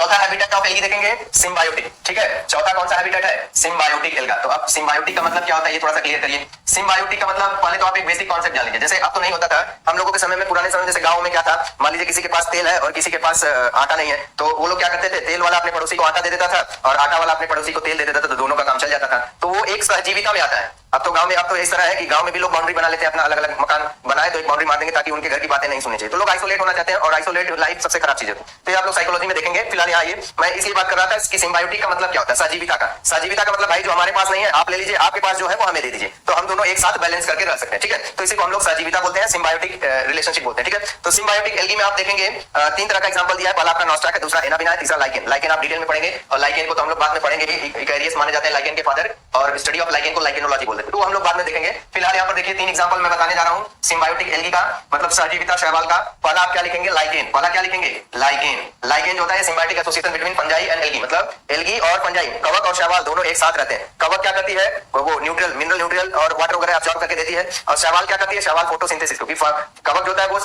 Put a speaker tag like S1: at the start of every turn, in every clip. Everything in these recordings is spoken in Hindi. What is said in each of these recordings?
S1: चौथा हैबिटेट ऑफ एल्गी देखेंगे सिम्बायोटिक, ठीक है। चौथा कौन सा हैबिटेट है? Symbiotic alga. तो अब सिम्बायोटिक का मतलब क्या होता है ये थोड़ा सा क्लियर करिए। सिम्बायोटिक का मतलब पहले तो आप एक बेसिक कॉन्सेप्ट जान लीजिए। जैसे अब तो नहीं होता था, हम लोगों के समय में, पुराने समय में, जैसे गांव में क्या था, मान लीजिए किसी के पास तेल है और किसी के पास आटा नहीं है, तो वो लोग क्या करते थे, तेल वाला अपने पड़ोसी को आटा दे देता था और आटा वाला अपने पड़ोसी को तेल दे देता था, तो दोनों का काम चल जाता था। तो वो एक सहजीविता में आता है। अब तो गांव में अब तो इस तरह है कि गांव में भी लोग बाउंड्री बना लेते हैं, अपना अलग अलग मकान बनाए तो एक बाउंड्री मार देंगे ताकि उनके घर की बातें नहीं सुननी चाहिए। तो लोग आइसोलेट होना चाहते हैं और आइसोलेट लाइफ सबसे खराब चीज है। तो ये आप लोग साइकोलॉजी में देखेंगे। फिलहाल यहाँ आइए, मैं इसलिए बात कर रहा था कि सिम्बायोटिक का मतलब क्या होता है, सहजीविता का। सहजीविता का मतलब भाई जो हमारे पास नहीं है आप ले लीजिए, आपके पास जो है वो हमें दे दीजिए, तो हम दोनों एक साथ बैलेंस करके रह सकते हैं, ठीक है। तो इसी को हम लोग सहजीविता बोलते हैं, सिम्बायोटिक रिलेशनशिप बोलते हैं, ठीक है। तो सिम्बायोटिक एल्गी में आप देखेंगे तीन तरह का एग्जांपल दिया है। पहला आपका नॉस्टाक है, दूसरा एनाबिना है, तीसरा लाइकेन। लाइकेन आप डिटेल में पढ़ेंगे और लाइकेन को तो हम लोग बाद में पढ़ेंगे भी। इकैरियस माने जाते हैं लाइकेन के फादर और स्टडी ऑफ लाइकेन को लाइकेनोलॉजी बोलते हैं, तो हम लोग बाद में देखेंगे। फिलहाल यहाँ पर देखिए तीन एग्जांपल मैं बताने जा रहा हूँ सिम्बायोटिक एल्गी का, मतलब सहजीविता शैवाल का। पहला आप क्या लिखेंगे? लाइकेन। पहला क्या लिखेंगे? लाइकेन। लाइकेन जो होता है symbiotic association between fungi and algae, मतलब एल्गी और फंजाई, कवक और शैवाल दोनों एक साथ रहते हैं। कवक क्या करती है, वो न्यूट्रल मिनरल न्यूट्रियल और वाटर वगैरह अब्सॉर्ब करके देती है, और शैवाल क्या करती है, शैवाल फोटोसिंथेसिस, क्योंकि कवक जो होता है वो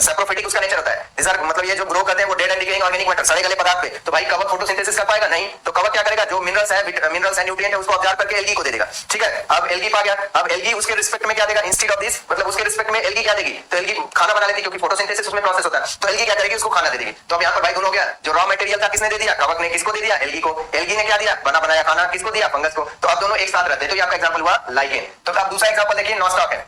S1: सैप्रोफिटिक उसका नेचर होता है। मतलब ये जो ग्रो करते हैं वो dead and decaying organic matter, सड़े गले पदार्थ पे, तो भाई कवक फोटोसिंथेसिस कर पाएगा नहीं, तो कवक क्या करेगा, जो मिनरल्स है, मिनरल्स एंड न्यूट्रिएंट है, उसको ऑब्जर्व करके एल्गी को दे देगा, ठीक है। अब एल्गी पा गया, अब एल्गी उसके रिस्पेक्ट में क्या देगा, इंस्टेड ऑफ दिस, मतलब उसके रिस्पेक्ट में एल्गी क्या देगी, तो एल्गी खाना बना लेती है क्योंकि फोटोसिंथेसिस उसमें प्रोसेस होता है, तो एल्गी क्या करेगी, उसको खाना दे देगी। तो अब यहाँ पर भाई दोनों हो गया, जो रॉ मटेरियल था किसने दे दिया, कवक ने, किसको दे दिया, एल्गी को। एल्गी ने क्या दिया, बना बनाया खाना किसको दिया, फंगस को। तो अब दोनों एक साथ रहते हैं, तो ये आपका एग्जांपल हुआ लाइकेन। तो अब दूसरा एग्जांपल देखिए, नॉस्टॉक है।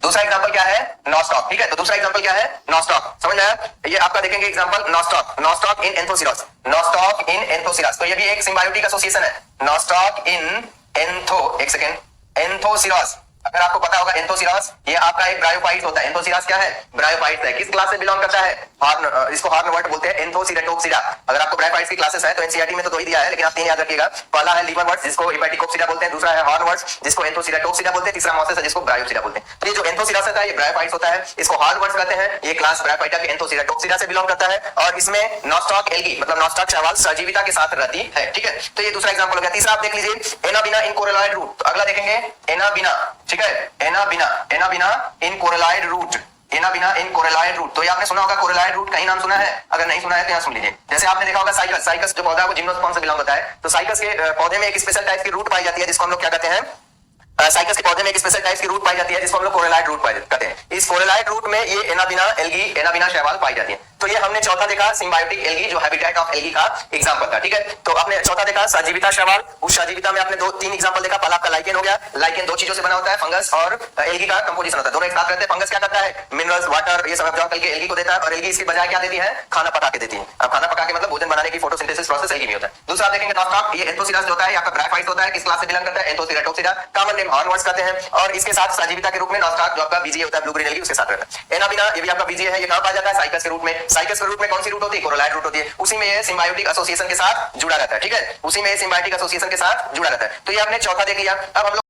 S1: दूसरा एग्जांपल क्या है, नॉस्टॉक, ठीक है। तो दूसरा एग्जांपल क्या है, नॉस्टॉक, समझ में आया? ये आपका देखेंगे एग्जांपल नॉस्टॉक, नॉस्टॉक इन एंथोसिरास, नॉस्टॉक इन एंथोसिरास। तो ये भी एक सिम्बायोटिक एसोसिएशन है, नॉस्टॉक इन एंथो, एक सेकेंड, एंथोसिरास। अगर आपको पता होगा एंथोसिरास ये आपका एक ब्रायोफाइट होता है। एंथोसिरास क्या है, ब्रायोफाइट है। किस क्लास से बिलोंग करता है, हॉर्न, इसको हॉर्नवर्ट बोलते हैं, एंथोसिरेटोप्सिरा। अगर आपको ब्रायोफाइट्स की क्लासेस है तो एनसीईआरटी में तो दो ही दिया है, लेकिन आप तीन याद रखिएगा। पहला है लीवरवर्ट्स जिसको हेपेटिकोप्सिरा बोलते हैं, दूसरा है हॉर्नवर्ट्स जिसको एंथोसिरेटोप्सिरा बोलते हैं, तीसरा मॉसेस है जिसको ब्रायोप्सिरा बोलते हैं। तो ये जो एंथोसिरास है ये ब्रायोफाइट्स होता है, इसको हॉर्नवर्ट्स कहते हैं। ये क्लास ब्रायोफाइटा के एंथोसिरेटोप्सिरा से बिलोंग करता है और इसमें नॉस्टॉक एल्गी मतलब नॉस्टॉक शैवाल सहजीविता के साथ रहती है, ठीक है। तो ये दूसरा एग्जांपल हो गया। तीसरा आप देख लीजिए एनाबिना इन कोरेलॉइड रूट। तो अगला देखेंगे एनाबिना, ठीक है, एनाबिना, एनाबिना इन कोरेलॉइड रूट, एनाबिना इन कोरेलॉइड रूट। तो ये आपने सुना होगा कोरेलॉइड रूट, कहीं नाम सुना है? अगर नहीं सुना है तो यहाँ सुन लीजिए। जैसे आपने देखा होगा साइकस, साइकस जो पौधा है वो जिम्नोस्पर्म से बिलोंग होता है। तो साइकस के पौधे में एक स्पेशल टाइप की रूट पाई जाती है जिसको हम लोग क्या कहते हैं, साइकस के पौधे में एक स्पेशल टाइप की रूट पाई जाती है जिसको हम लोग कोरेलॉइड रूट कहते हैं। इस कोरेलॉइड रूट में ये एनाबिना एल्गी, एनाबिना शैवाल पाई जाती है। तो ये हमने चौथा देखा सिम्बायोटिक एल्गी जो हैबिटेट ऑफ एल्गी का एग्जांपल था, ठीक है। तो आपने चौथा देखा सहजीविता शैवाल, उस सहजीविता में आपने दो तीन एग्जांपल देखा। पहला आपका लाइकेन हो गया। लाइकेन दो चीजों से बना होता है, फंगस और एल्गी का कंपोजिशन होता है, दोनों एक साथ रहते हैं। फंगस क्या करता है, मिनरल्स, वाटर ये सब अब्सॉर्ब करके एल्गी को देता है और एल्गी इसके बजाय क्या देती है, खाना पका के देती है। अब खाना पका के मतलब भोजन बनाने की फोटोसिंथेसिस प्रोसेस एल्गी में होता है। दूसरा देखेंगे नॉस्टॉक, ये एंथोसिरास होता है, आपका ब्रायोफाइट होता है, किस क्लास से बिलोंग करता है, एंथोसिरेटोप्सिरा, कॉमन नेम हॉर्नवर्ट्स कहते हैं। और इसके साथ सहजीविता के रूप में नॉस्टॉक जो आपका बीजीए होता है, ब्लू ग्रीन एल्गी, उसके साथ रहता है। एनाबिना ये भी आपका बीजीए है, ये कहां पाया जाता है, साइकस के रूट में। साइकस के रूट में कौन सी रूट होती है, कोरेलॉइड रूट होती है। उसी में ये सिम्बायोटिक एसोसिएशन के साथ जुड़ा रहता है, ठीक है, उसी में सिम्बायोटिक एसोसिएशन के साथ जुड़ा रहता है। तो ये आपने चौथा देख लिया। अब हम लोग